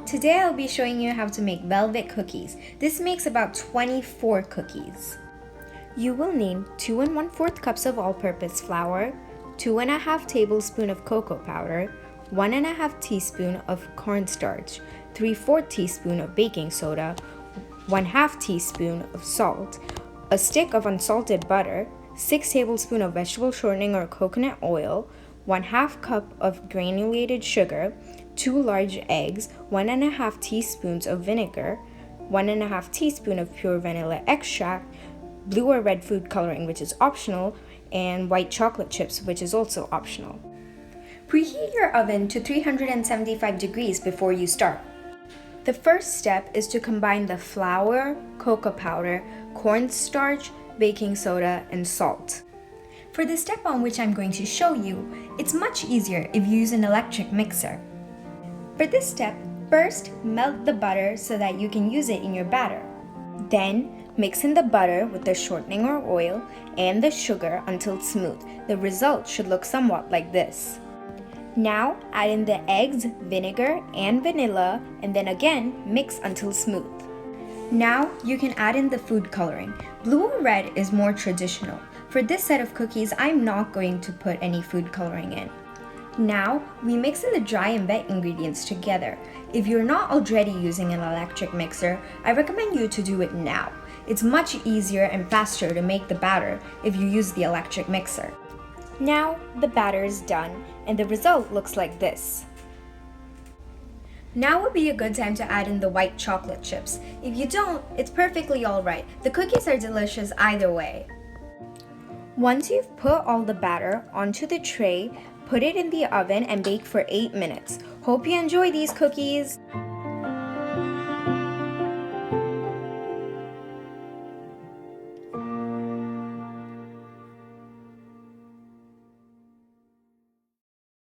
Today I'll be showing you how to make velvet cookies. This makes about 24 cookies. You will need 2 1/4 cups of all-purpose flour, 2 1/2 tablespoons of cocoa powder, 1 1/2 teaspoon of cornstarch, 3/4 teaspoon of baking soda, 1/2 teaspoon of salt, a stick of unsalted butter, 6 tablespoons of vegetable shortening or coconut oil, 1/2 cup of granulated sugar, 2 large eggs, 1 1/2 teaspoons of vinegar, 1 1/2 teaspoon of pure vanilla extract, blue or red food coloring, which is optional, and white chocolate chips, which is also optional. Preheat your oven to 375 degrees before you start. The first step is to combine the flour, cocoa powder, cornstarch, baking soda, and salt. For the step on which I'm going to show you, it's much easier if you use an electric mixer. For this step, first melt the butter so that you can use it in your batter. Then mix in the butter with the shortening or oil and the sugar until smooth. The result should look somewhat like this. Now add in the eggs, vinegar, and vanilla, and then again mix until smooth. Now you can add in the food coloring. Blue or red is more traditional. For this set of cookies, I'm not going to put any food coloring in. Now we mix in the dry and wet ingredients together. If you're not already using an electric mixer, I recommend you to do it now. It's much easier and faster to make the batter if you use the electric mixer. Now the batter is done and the result looks like this. Now would be a good time to add in the white chocolate chips. If you don't, it's perfectly alright. The cookies are delicious either way. Once you've put all the batter onto the tray, put it in the oven and bake for 8 minutes. Hope you enjoy these cookies!